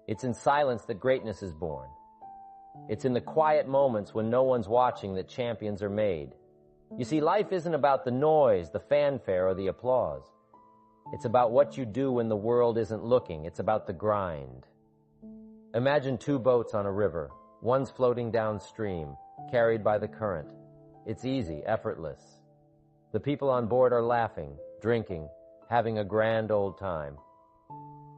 It's in silence that greatness is born. It's in the quiet moments when no one's watching that champions are made. You see, life isn't about the noise, the fanfare, or the applause. It's about what you do when the world isn't looking. It's about the grind. Imagine two boats on a river. One's floating downstream, carried by the current. It's easy, effortless. The people on board are laughing, drinking, having a grand old time.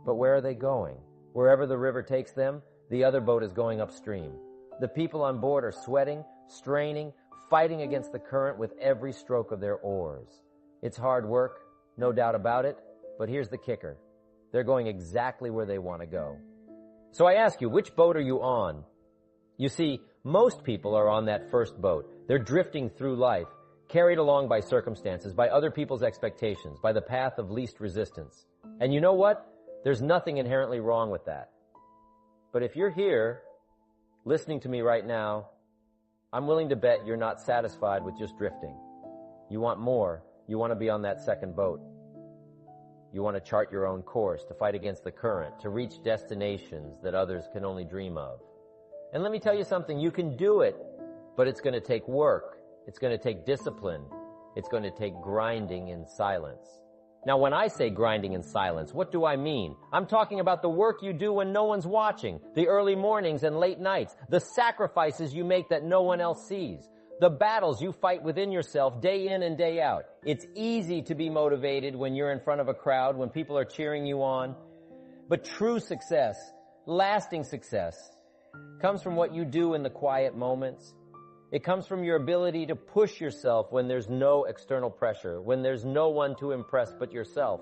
But where are they going? Wherever the river takes them, the other boat is going upstream. The people on board are sweating, straining, fighting against the current with every stroke of their oars. It's hard work, no doubt about it, but here's the kicker. They're going exactly where they want to go. So I ask you, which boat are you on? You see, most people are on that first boat. They're drifting through life, carried along by circumstances, by other people's expectations, by the path of least resistance. And you know what? There's nothing inherently wrong with that. But if you're here, listening to me right now, I'm willing to bet you're not satisfied with just drifting. You want more. You want to be on that second boat. You want to chart your own course, to fight against the current, to reach destinations that others can only dream of. And let me tell you something, you can do it, but it's going to take work. It's going to take discipline. It's going to take grinding in silence. Now, when I say grinding in silence, what do I mean? I'm talking about the work you do when no one's watching, the early mornings and late nights, the sacrifices you make that no one else sees, the battles you fight within yourself day in and day out. It's easy to be motivated when you're in front of a crowd, when people are cheering you on. But true success, lasting success, comes from what you do in the quiet moments. It comes from your ability to push yourself when there's no external pressure, when there's no one to impress but yourself.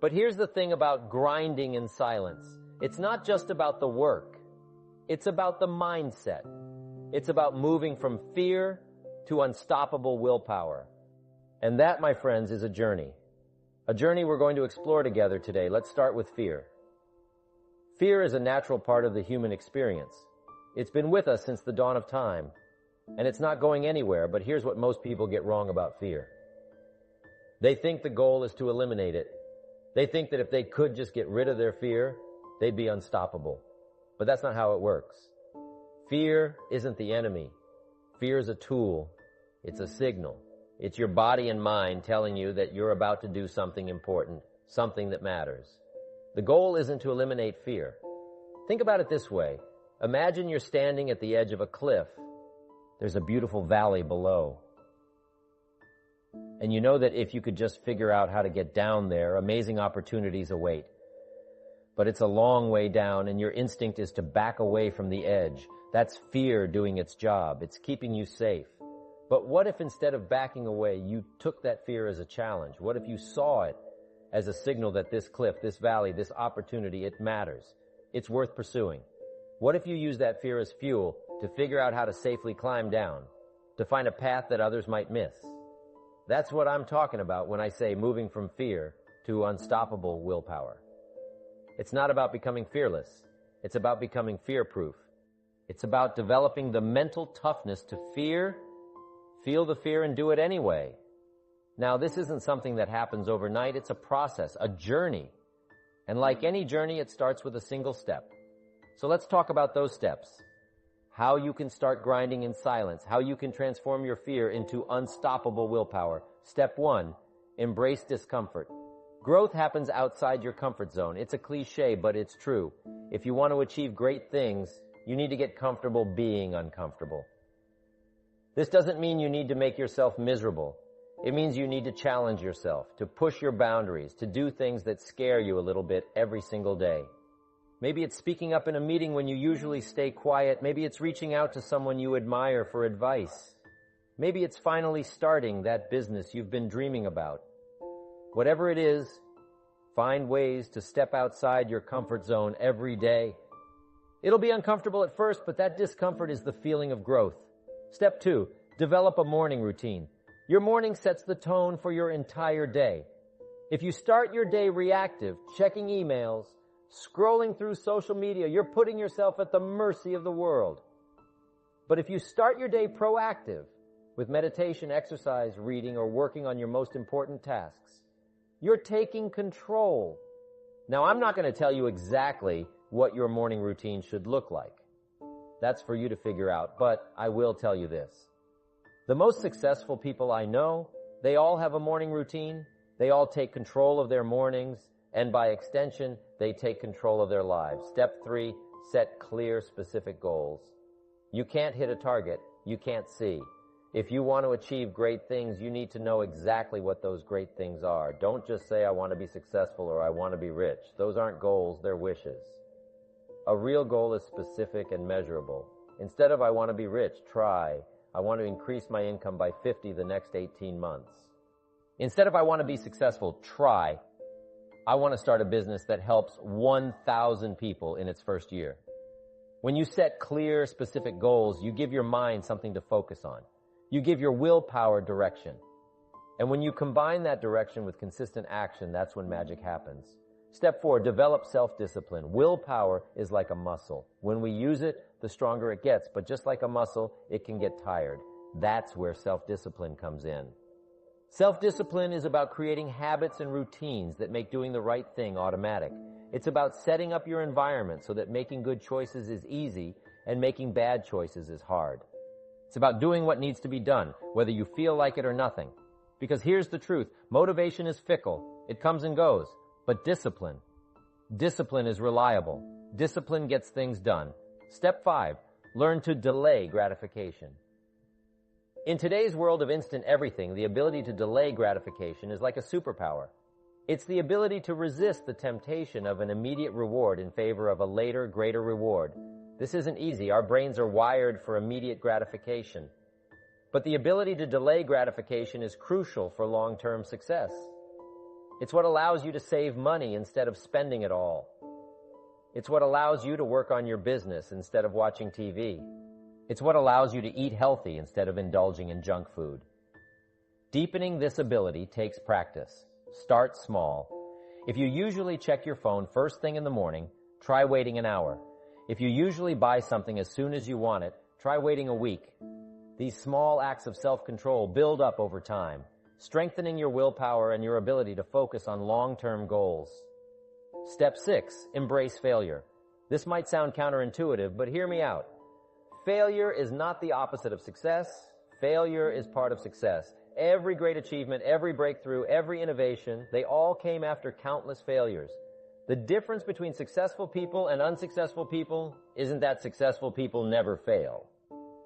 But here's the thing about grinding in silence. It's not just about the work. It's about the mindset. It's about moving from fear to unstoppable willpower. And that, my friends, is a journey. A journey we're going to explore together today. Let's start with fear. Fear is a natural part of the human experience. It's been with us since the dawn of time. And it's not going anywhere, but here's what most people get wrong about fear. They think the goal is to eliminate it. They think that if they could just get rid of their fear, they'd be unstoppable. But that's not how it works. Fear isn't the enemy. Fear is a tool. It's a signal. It's your body and mind telling you that you're about to do something important, something that matters. The goal isn't to eliminate fear. Think about it this way. Imagine you're standing at the edge of a cliff. There's a beautiful valley below. And you know that if you could just figure out how to get down there, amazing opportunities await. But it's a long way down, and your instinct is to back away from the edge. That's fear doing its job. It's keeping you safe. But what if instead of backing away, you took that fear as a challenge? What if you saw it as a signal that this cliff, this valley, this opportunity, it matters? It's worth pursuing. What if you use that fear as fuel to figure out how to safely climb down, to find a path that others might miss? That's what I'm talking about when I say moving from fear to unstoppable willpower. It's not about becoming fearless. It's about becoming fear-proof. It's about developing the mental toughness to feel the fear and do it anyway. Now, this isn't something that happens overnight. It's a process, a journey. And like any journey, it starts with a single step. So let's talk about those steps. How you can start grinding in silence. How you can transform your fear into unstoppable willpower. Step 1, embrace discomfort. Growth happens outside your comfort zone. It's a cliche, but it's true. If you want to achieve great things, you need to get comfortable being uncomfortable. This doesn't mean you need to make yourself miserable. It means you need to challenge yourself, to push your boundaries, to do things that scare you a little bit every single day. Maybe it's speaking up in a meeting when you usually stay quiet. Maybe it's reaching out to someone you admire for advice. Maybe it's finally starting that business you've been dreaming about. Whatever it is, find ways to step outside your comfort zone every day. It'll be uncomfortable at first, but that discomfort is the feeling of growth. Step 2, develop a morning routine. Your morning sets the tone for your entire day. If you start your day reactive, checking emails, scrolling through social media, you're putting yourself at the mercy of the world. But if you start your day proactive, with meditation, exercise, reading, or working on your most important tasks, you're taking control. Now, I'm not going to tell you exactly what your morning routine should look like. That's for you to figure out, but I will tell you this. The most successful people I know, they all have a morning routine. They all take control of their mornings, and by extension, they take control of their lives. Step 3, set clear, specific goals. You can't hit a target you can't see. If you want to achieve great things, you need to know exactly what those great things are. Don't just say, I want to be successful or I want to be rich. Those aren't goals, they're wishes. A real goal is specific and measurable. Instead of I want to be rich, try, I want to increase my income by 50 the next 18 months. Instead of I want to be successful, try, I want to start a business that helps 1,000 people in its first year. When you set clear, specific goals, you give your mind something to focus on. You give your willpower direction. And when you combine that direction with consistent action, that's when magic happens. Step 4, develop self-discipline. Willpower is like a muscle. When we use it, the stronger it gets. But just like a muscle, it can get tired. That's where self-discipline comes in. Self-discipline is about creating habits and routines that make doing the right thing automatic. It's about setting up your environment so that making good choices is easy and making bad choices is hard. It's about doing what needs to be done, whether you feel like it or nothing. Because here's the truth. Motivation is fickle. It comes and goes. But discipline is reliable. Discipline gets things done. Step 5, learn to delay gratification. In today's world of instant everything, the ability to delay gratification is like a superpower. It's the ability to resist the temptation of an immediate reward in favor of a later, greater reward. This isn't easy. Our brains are wired for immediate gratification. But the ability to delay gratification is crucial for long-term success. It's what allows you to save money instead of spending it all. It's what allows you to work on your business instead of watching TV. It's what allows you to eat healthy instead of indulging in junk food. Deepening this ability takes practice. Start small. If you usually check your phone first thing in the morning, try waiting an hour. If you usually buy something as soon as you want it, try waiting a week. These small acts of self-control build up over time, strengthening your willpower and your ability to focus on long-term goals. Step 6, embrace failure. This might sound counterintuitive, but hear me out. Failure is not the opposite of success. Failure is part of success. Every great achievement, every breakthrough, every innovation, they all came after countless failures. The difference between successful people and unsuccessful people isn't that successful people never fail.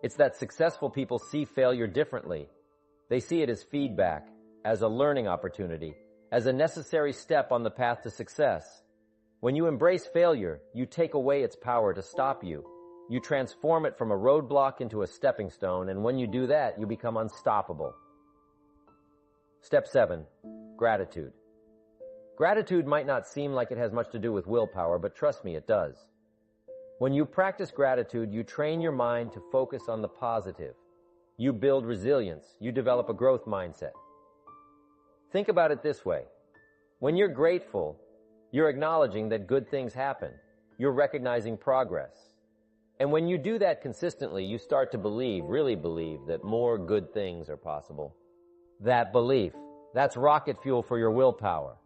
It's that successful people see failure differently. They see it as feedback, as a learning opportunity, as a necessary step on the path to success. When you embrace failure, you take away its power to stop you. You transform it from a roadblock into a stepping stone, and when you do that, you become unstoppable. Step 7, gratitude. Gratitude might not seem like it has much to do with willpower, but trust me, it does. When you practice gratitude, you train your mind to focus on the positive. You build resilience. You develop a growth mindset. Think about it this way. When you're grateful, you're acknowledging that good things happen. You're recognizing progress. And when you do that consistently, you start to believe, really believe, that more good things are possible. That belief, that's rocket fuel for your willpower.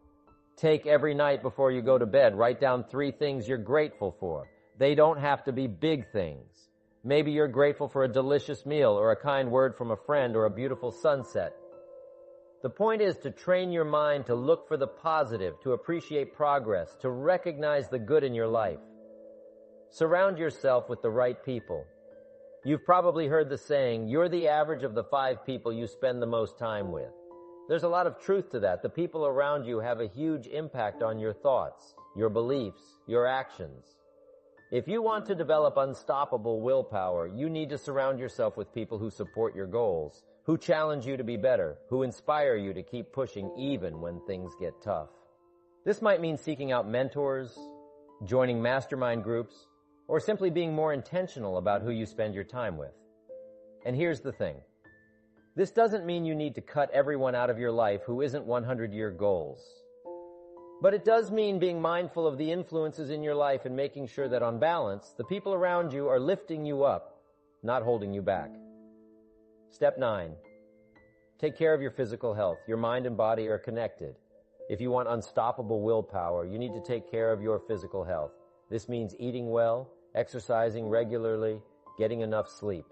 Take every night before you go to bed, write down 3 things you're grateful for. They don't have to be big things. Maybe you're grateful for a delicious meal or a kind word from a friend or a beautiful sunset. The point is to train your mind to look for the positive, to appreciate progress, to recognize the good in your life. Surround yourself with the right people. You've probably heard the saying, you're the average of the 5 people you spend the most time with. There's a lot of truth to that. The people around you have a huge impact on your thoughts, your beliefs, your actions. If you want to develop unstoppable willpower, you need to surround yourself with people who support your goals, who challenge you to be better, who inspire you to keep pushing even when things get tough. This might mean seeking out mentors, joining mastermind groups, or simply being more intentional about who you spend your time with. And here's the thing. This doesn't mean you need to cut everyone out of your life who isn't 100-year goals. But it does mean being mindful of the influences in your life and making sure that on balance, the people around you are lifting you up, not holding you back. Step 9. Take care of your physical health. Your mind and body are connected. If you want unstoppable willpower, you need to take care of your physical health. This means eating well, exercising regularly, getting enough sleep.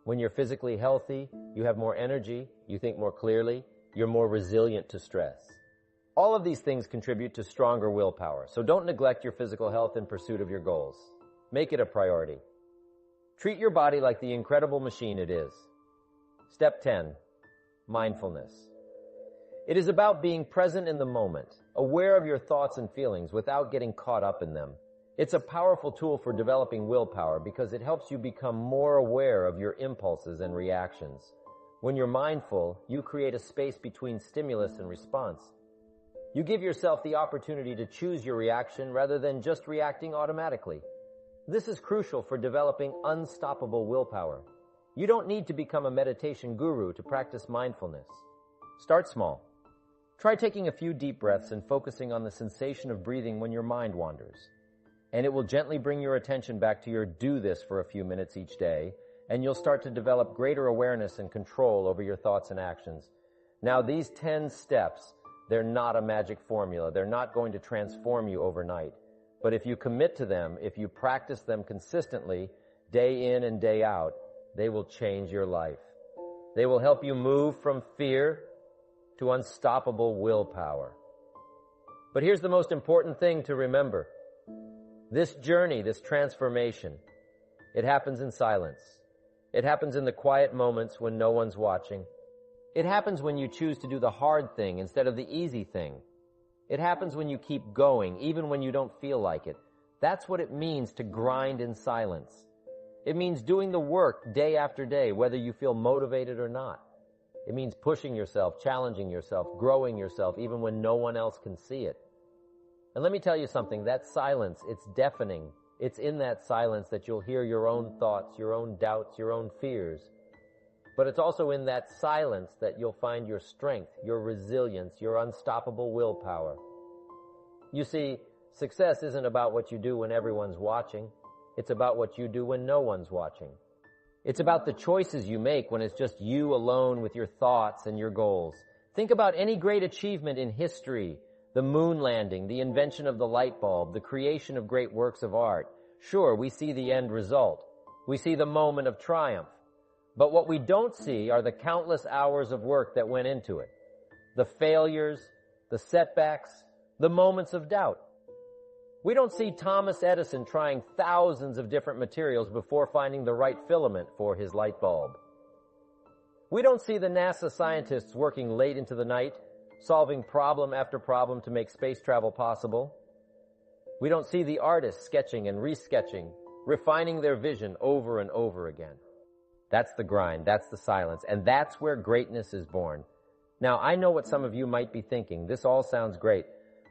When you're physically healthy, you have more energy, you think more clearly, you're more resilient to stress. All of these things contribute to stronger willpower, so don't neglect your physical health in pursuit of your goals. Make it a priority. Treat your body like the incredible machine it is. Step 10, mindfulness. It is about being present in the moment, aware of your thoughts and feelings without getting caught up in them. It's a powerful tool for developing willpower because it helps you become more aware of your impulses and reactions. When you're mindful, you create a space between stimulus and response. You give yourself the opportunity to choose your reaction rather than just reacting automatically. This is crucial for developing unstoppable willpower. You don't need to become a meditation guru to practice mindfulness. Start small. Try taking a few deep breaths and focusing on the sensation of breathing when your mind wanders. And it will gently bring your attention back to your do this for a few minutes each day, and you'll start to develop greater awareness and control over your thoughts and actions. Now, these 10 steps, they're not a magic formula. They're not going to transform you overnight. But if you commit to them, if you practice them consistently, day in and day out, they will change your life. They will help you move from fear to unstoppable willpower. But here's the most important thing to remember. This journey, this transformation, it happens in silence. It happens in the quiet moments when no one's watching. It happens when you choose to do the hard thing instead of the easy thing. It happens when you keep going, even when you don't feel like it. That's what it means to grind in silence. It means doing the work day after day, whether you feel motivated or not. It means pushing yourself, challenging yourself, growing yourself, even when no one else can see it. And let me tell you something, that silence, it's deafening. It's in that silence that you'll hear your own thoughts, your own doubts, your own fears. But it's also in that silence that you'll find your strength, your resilience, your unstoppable willpower. You see, success isn't about what you do when everyone's watching. It's about what you do when no one's watching. It's about the choices you make when it's just you alone with your thoughts and your goals. Think about any great achievement in history, the moon landing, the invention of the light bulb, the creation of great works of art. Sure, we see the end result. We see the moment of triumph. But what we don't see are the countless hours of work that went into it. The failures, the setbacks, the moments of doubt. We don't see Thomas Edison trying thousands of different materials before finding the right filament for his light bulb. We don't see the NASA scientists working late into the night, solving problem after problem to make space travel possible. We don't see the artists sketching and resketching, refining their vision over and over again. That's the grind, that's the silence, and that's where greatness is born. Now, I know what some of you might be thinking. This all sounds great,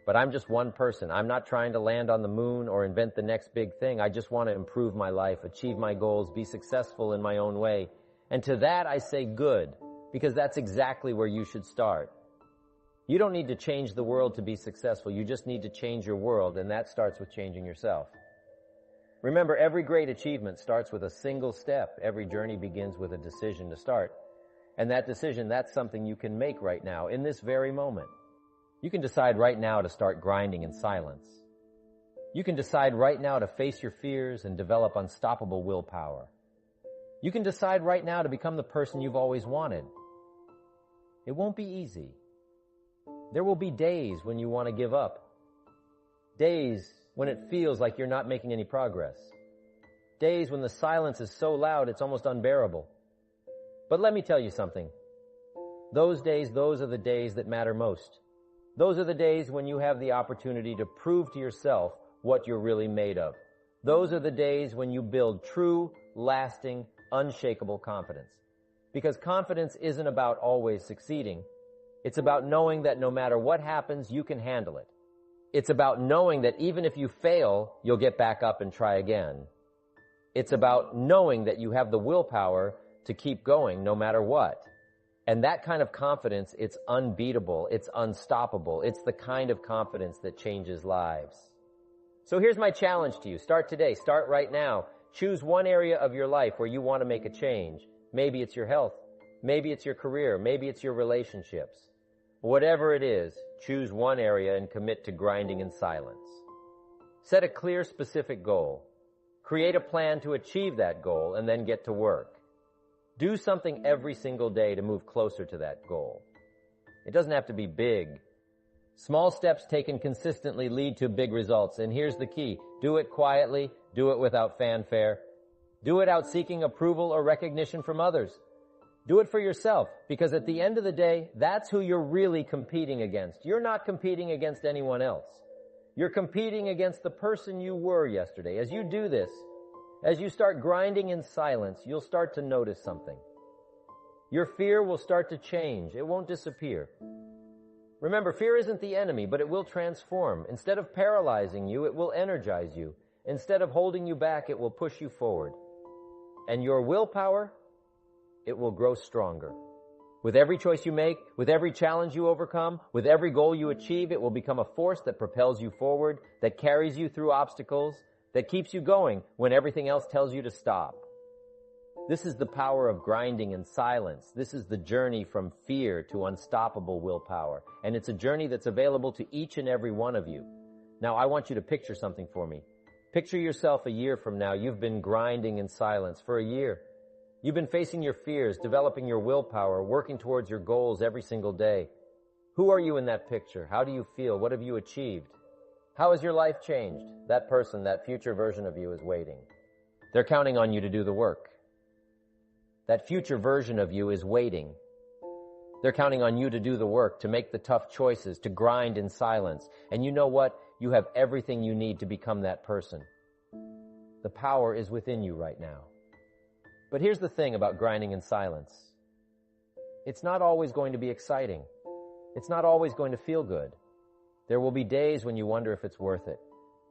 but I'm just one person. I'm not trying to land on the moon or invent the next big thing. I just want to improve my life, achieve my goals, be successful in my own way. And to that I say good, because that's exactly where you should start. You don't need to change the world to be successful. You just need to change your world, and that starts with changing yourself. Remember, every great achievement starts with a single step. Every journey begins with a decision to start. And that decision, that's something you can make right now, in this very moment. You can decide right now to start grinding in silence. You can decide right now to face your fears and develop unstoppable willpower. You can decide right now to become the person you've always wanted. It won't be easy. There will be days when you want to give up. Days when it feels like you're not making any progress. Days when the silence is so loud it's almost unbearable. But let me tell you something. Those days, those are the days that matter most. Those are the days when you have the opportunity to prove to yourself what you're really made of. Those are the days when you build true, lasting, unshakable confidence. Because confidence isn't about always succeeding. It's about knowing that no matter what happens, you can handle it. It's about knowing that even if you fail, you'll get back up and try again. It's about knowing that you have the willpower to keep going no matter what. And that kind of confidence, it's unbeatable, it's unstoppable. It's the kind of confidence that changes lives. So here's my challenge to you. Start today. Start right now. Choose one area of your life where you want to make a change. Maybe it's your health. Maybe it's your career. Maybe it's your relationships. Whatever it is, choose one area and commit to grinding in silence. Set a clear, specific goal. Create a plan to achieve that goal and then get to work. Do something every single day to move closer to that goal. It doesn't have to be big. Small steps taken consistently lead to big results, and here's the key. Do it quietly, do it without fanfare. Do it out seeking approval or recognition from others. Do it for yourself, because at the end of the day, that's who you're really competing against. You're not competing against anyone else. You're competing against the person you were yesterday. As you do this, as you start grinding in silence, you'll start to notice something. Your fear will start to change. It won't disappear. Remember, fear isn't the enemy, but it will transform. Instead of paralyzing you, it will energize you. Instead of holding you back, it will push you forward. And your willpower, it will grow stronger. With every choice you make, with every challenge you overcome, with every goal you achieve, it will become a force that propels you forward, that carries you through obstacles, that keeps you going when everything else tells you to stop. This is the power of grinding in silence. This is the journey from fear to unstoppable willpower. And it's a journey that's available to each and every one of you. Now, I want you to picture something for me. Picture yourself a year from now. You've been grinding in silence for a year. You've been facing your fears, developing your willpower, working towards your goals every single day. Who are you in that picture? How do you feel? What have you achieved? How has your life changed? That person, that future version of you is waiting. They're counting on you to do the work. That future version of you is waiting. They're counting on you to do the work, to make the tough choices, to grind in silence. And you know what? You have everything you need to become that person. The power is within you right now. But here's the thing about grinding in silence. It's not always going to be exciting. It's not always going to feel good. There will be days when you wonder if it's worth it.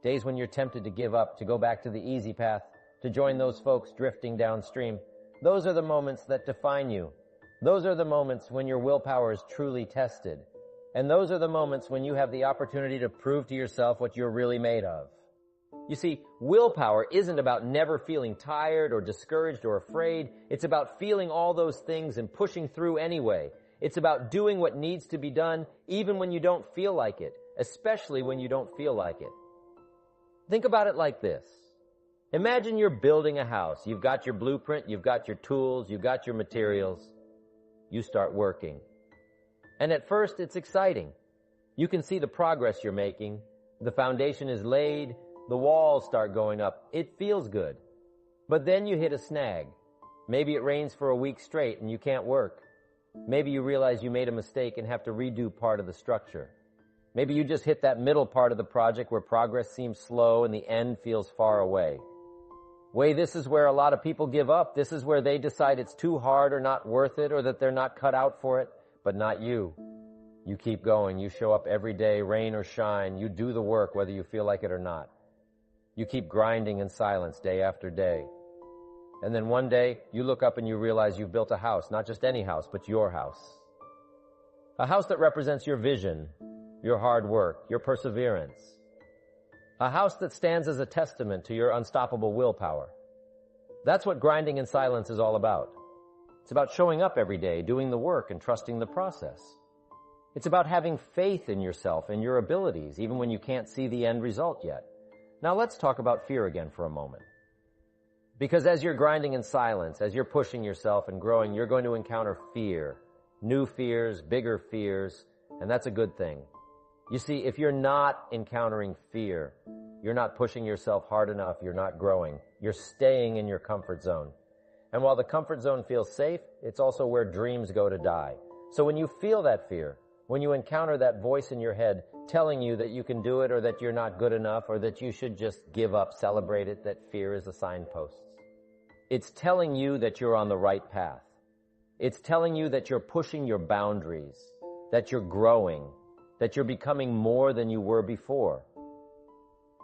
Days when you're tempted to give up, to go back to the easy path, to join those folks drifting downstream. Those are the moments that define you. Those are the moments when your willpower is truly tested. And those are the moments when you have the opportunity to prove to yourself what you're really made of. You see, willpower isn't about never feeling tired or discouraged or afraid. It's about feeling all those things and pushing through anyway. It's about doing what needs to be done even when you don't feel like it, especially when you don't feel like it. Think about it like this. Imagine you're building a house. You've got your blueprint, you've got your tools, you've got your materials. You start working. And at first, it's exciting. You can see the progress you're making. The foundation is laid. The walls start going up. It feels good. But then you hit a snag. Maybe it rains for a week straight and you can't work. Maybe you realize you made a mistake and have to redo part of the structure. Maybe you just hit that middle part of the project where progress seems slow and the end feels far away. This is where a lot of people give up. This is where they decide it's too hard or not worth it or that they're not cut out for it. But not you. You keep going. You show up every day, rain or shine. You do the work whether you feel like it or not. You keep grinding in silence day after day. And then one day, you look up and you realize you've built a house, not just any house, but your house. A house that represents your vision, your hard work, your perseverance. A house that stands as a testament to your unstoppable willpower. That's what grinding in silence is all about. It's about showing up every day, doing the work, and trusting the process. It's about having faith in yourself and your abilities, even when you can't see the end result yet. Now let's talk about fear again for a moment. Because as you're grinding in silence, as you're pushing yourself and growing, you're going to encounter fear. New fears, bigger fears, and that's a good thing. You see, if you're not encountering fear, you're not pushing yourself hard enough, you're not growing. You're staying in your comfort zone. And while the comfort zone feels safe, it's also where dreams go to die. So when you feel that fear, when you encounter that voice in your head telling you that you can do it or that you're not good enough or that you should just give up, celebrate it, that fear is a signpost. It's telling you that you're on the right path. It's telling you that you're pushing your boundaries, that you're growing, that you're becoming more than you were before.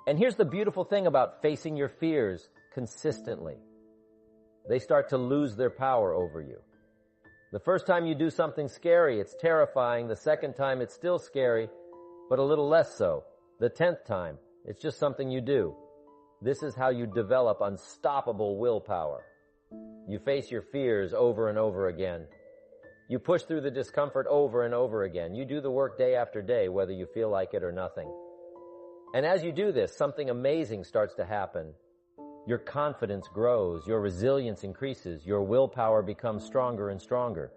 And here's the beautiful thing about facing your fears consistently. They start to lose their power over you. The first time you do something scary, it's terrifying. The second time, it's still scary, but a little less so. The 10th time, it's just something you do. This is how you develop unstoppable willpower. You face your fears over and over again. You push through the discomfort over and over again. You do the work day after day, whether you feel like it or nothing. And as you do this, something amazing starts to happen. Your confidence grows, your resilience increases, your willpower becomes stronger and stronger.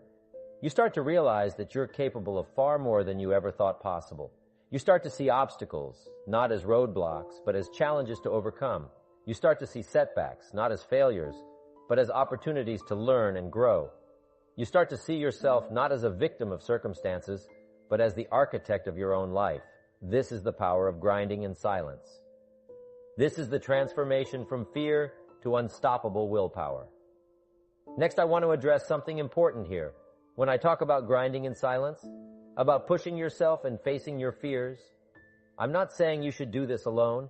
You start to realize that you're capable of far more than you ever thought possible. You start to see obstacles, not as roadblocks, but as challenges to overcome. You start to see setbacks, not as failures, but as opportunities to learn and grow. You start to see yourself not as a victim of circumstances, but as the architect of your own life. This is the power of grinding in silence. This is the transformation from fear to unstoppable willpower. Next, I want to address something important here. When I talk about grinding in silence, about pushing yourself and facing your fears, I'm not saying you should do this alone.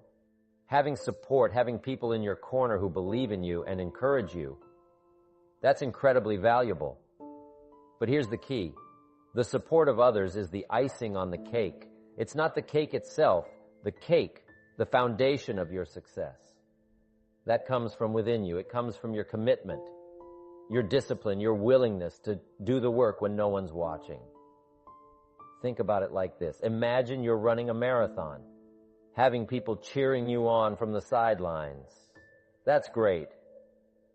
Having support, having people in your corner who believe in you and encourage you, that's incredibly valuable. But here's the key. The support of others is the icing on the cake. It's not the cake itself, the cake, the foundation of your success. That comes from within you. It comes from your commitment, your discipline, your willingness to do the work when no one's watching. Think about it like this. Imagine you're running a marathon, having people cheering you on from the sidelines. That's great.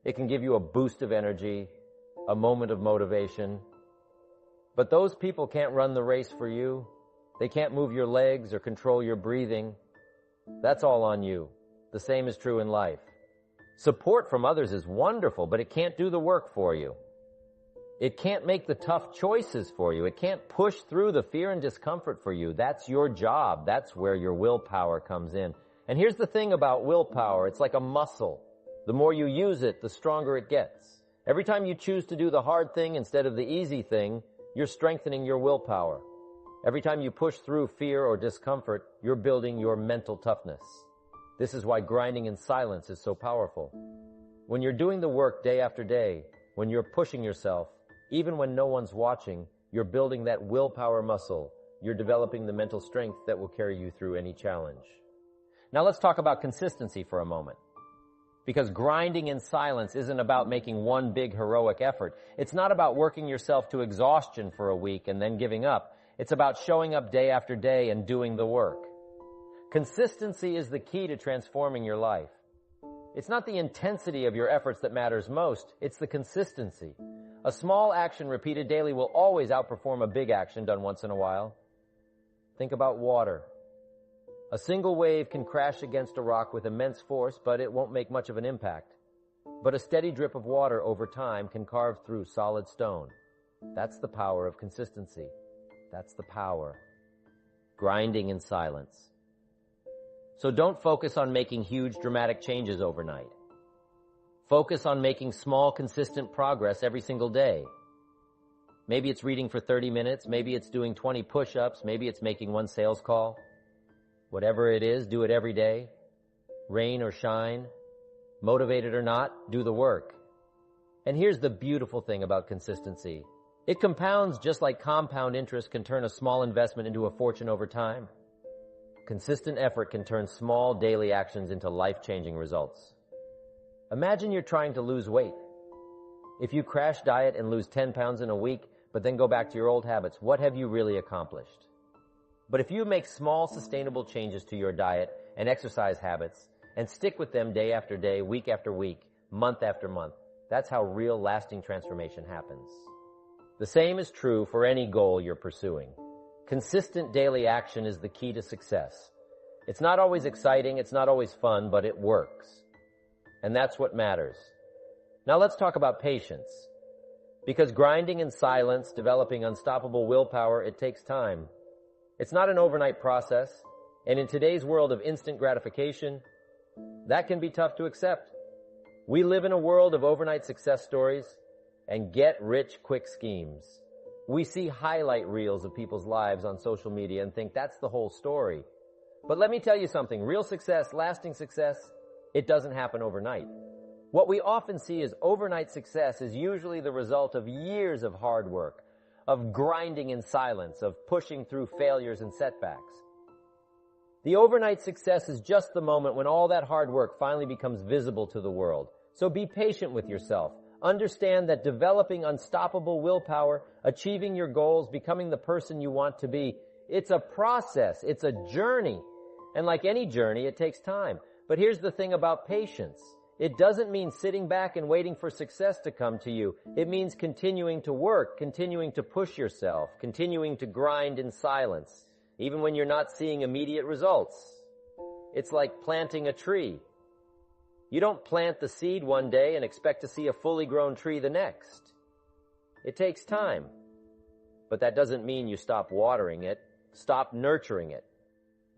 It can give you a boost of energy, a moment of motivation. But those people can't run the race for you. They can't move your legs or control your breathing. That's all on you. The same is true in life. Support from others is wonderful, but it can't do the work for you. It can't make the tough choices for you. It can't push through the fear and discomfort for you. That's your job. That's where your willpower comes in. And here's the thing about willpower. It's like a muscle. The more you use it, the stronger it gets. Every time you choose to do the hard thing instead of the easy thing, you're strengthening your willpower. Every time you push through fear or discomfort, you're building your mental toughness. This is why grinding in silence is so powerful. When you're doing the work day after day, when you're pushing yourself, even when no one's watching, you're building that willpower muscle. You're developing the mental strength that will carry you through any challenge. Now let's talk about consistency for a moment. Because grinding in silence isn't about making one big heroic effort. It's not about working yourself to exhaustion for a week and then giving up. It's about showing up day after day and doing the work. Consistency is the key to transforming your life. It's not the intensity of your efforts that matters most, it's the consistency. A small action repeated daily will always outperform a big action done once in a while. Think about water. A single wave can crash against a rock with immense force, but it won't make much of an impact. But a steady drip of water over time can carve through solid stone. That's the power of consistency. That's the power. Grinding in silence. So don't focus on making huge dramatic changes overnight. Focus on making small, consistent progress every single day. Maybe it's reading for 30 minutes, maybe it's doing 20 push-ups, maybe it's making one sales call. Whatever it is, do it every day. Rain or shine, motivated or not, do the work. And here's the beautiful thing about consistency. It compounds just like compound interest can turn a small investment into a fortune over time. Consistent effort can turn small daily actions into life-changing results. Imagine you're trying to lose weight. If you crash diet and lose 10 pounds in a week, but then go back to your old habits, what have you really accomplished? But if you make small, sustainable changes to your diet and exercise habits and stick with them day after day, week after week, month after month, that's how real, lasting transformation happens. The same is true for any goal you're pursuing. Consistent daily action is the key to success. It's not always exciting, it's not always fun, but it works. And that's what matters. Now let's talk about patience. Because grinding in silence, developing unstoppable willpower, it takes time. It's not an overnight process, and in today's world of instant gratification, that can be tough to accept. We live in a world of overnight success stories and get-rich-quick schemes. We see highlight reels of people's lives on social media and think that's the whole story. But let me tell you something, real success, lasting success, it doesn't happen overnight. What we often see as overnight success is usually the result of years of hard work, of grinding in silence, of pushing through failures and setbacks. The overnight success is just the moment when all that hard work finally becomes visible to the world. So be patient with yourself. Understand that developing unstoppable willpower, achieving your goals, becoming the person you want to be, it's a process, it's a journey. And like any journey, it takes time. But here's the thing about patience. It doesn't mean sitting back and waiting for success to come to you. It means continuing to work, continuing to push yourself, continuing to grind in silence, even when you're not seeing immediate results. It's like planting a tree. You don't plant the seed one day and expect to see a fully grown tree the next. It takes time. But that doesn't mean you stop watering it, stop nurturing it.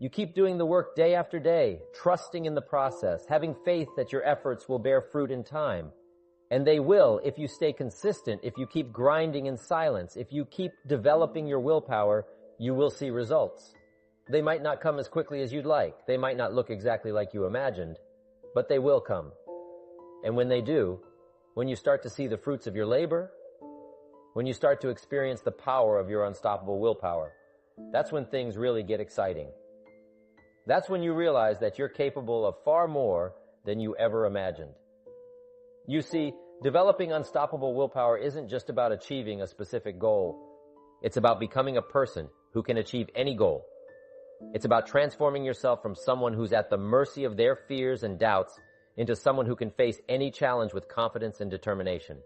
You keep doing the work day after day, trusting in the process, having faith that your efforts will bear fruit in time. And they will if you stay consistent, if you keep grinding in silence, if you keep developing your willpower, you will see results. They might not come as quickly as you'd like. They might not look exactly like you imagined, but they will come. And when they do, when you start to see the fruits of your labor, when you start to experience the power of your unstoppable willpower, that's when things really get exciting. That's when you realize that you're capable of far more than you ever imagined. You see, developing unstoppable willpower isn't just about achieving a specific goal. It's about becoming a person who can achieve any goal. It's about transforming yourself from someone who's at the mercy of their fears and doubts into someone who can face any challenge with confidence and determination.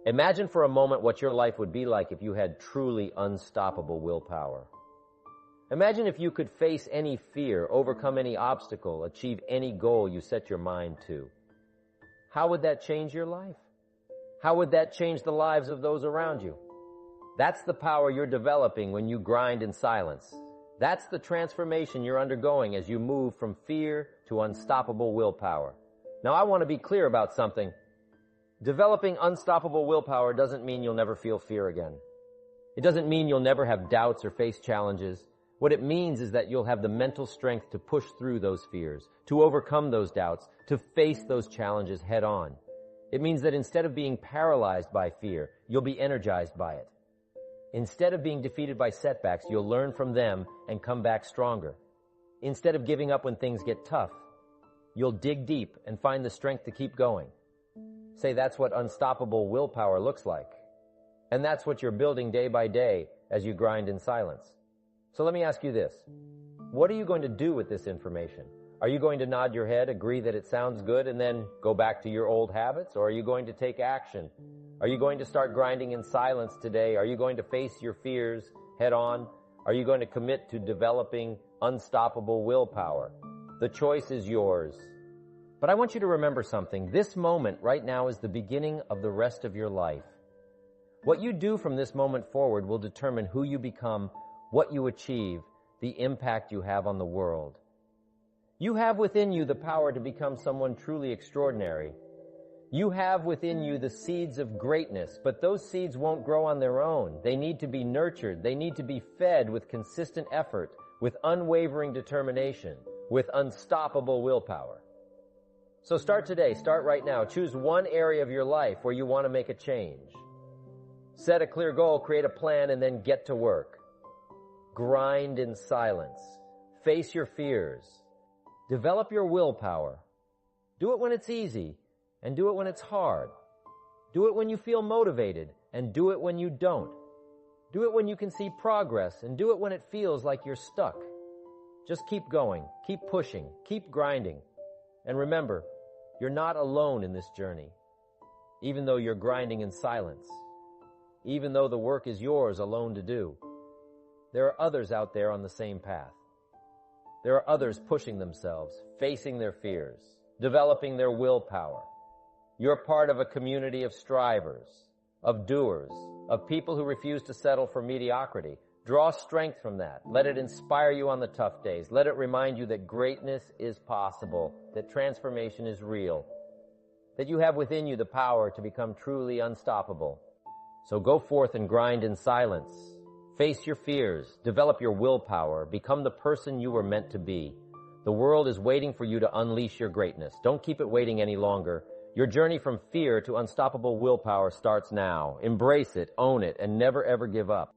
Imagine for a moment what your life would be like if you had truly unstoppable willpower. Imagine if you could face any fear, overcome any obstacle, achieve any goal you set your mind to. How would that change your life? How would that change the lives of those around you? That's the power you're developing when you grind in silence. That's the transformation you're undergoing as you move from fear to unstoppable willpower. Now, I want to be clear about something. Developing unstoppable willpower doesn't mean you'll never feel fear again. It doesn't mean you'll never have doubts or face challenges. What it means is that you'll have the mental strength to push through those fears, to overcome those doubts, to face those challenges head on. It means that instead of being paralyzed by fear, you'll be energized by it. Instead of being defeated by setbacks, you'll learn from them and come back stronger. Instead of giving up when things get tough, you'll dig deep and find the strength to keep going. Say that's what unstoppable willpower looks like. And that's what you're building day by day as you grind in silence. So let me ask you this. What are you going to do with this information? Are you going to nod your head, agree that it sounds good, and then go back to your old habits? Or are you going to take action? Are you going to start grinding in silence today? Are you going to face your fears head on? Are you going to commit to developing unstoppable willpower? The choice is yours. But I want you to remember something. This moment right now is the beginning of the rest of your life. What you do from this moment forward will determine who you become, what you achieve, the impact you have on the world. You have within you the power to become someone truly extraordinary. You have within you the seeds of greatness, but those seeds won't grow on their own. They need to be nurtured. They need to be fed with consistent effort, with unwavering determination, with unstoppable willpower. So start today. Start right now. Choose one area of your life where you want to make a change. Set a clear goal, create a plan, and then get to work. Grind in silence. Face your fears. Develop your willpower. Do it when it's easy, and do it when it's hard. Do it when you feel motivated, and do it when you don't. Do it when you can see progress, and do it when it feels like you're stuck. Just keep going, keep pushing, keep grinding. And remember, you're not alone in this journey. Even though you're grinding in silence, even though the work is yours alone to do, there are others out there on the same path. There are others pushing themselves, facing their fears, developing their willpower. You're part of a community of strivers, of doers, of people who refuse to settle for mediocrity. Draw strength from that. Let it inspire you on the tough days. Let it remind you that greatness is possible, that transformation is real, that you have within you the power to become truly unstoppable. So go forth and grind in silence. Face your fears, develop your willpower, become the person you were meant to be. The world is waiting for you to unleash your greatness. Don't keep it waiting any longer. Your journey from fear to unstoppable willpower starts now. Embrace it, own it, and never ever give up.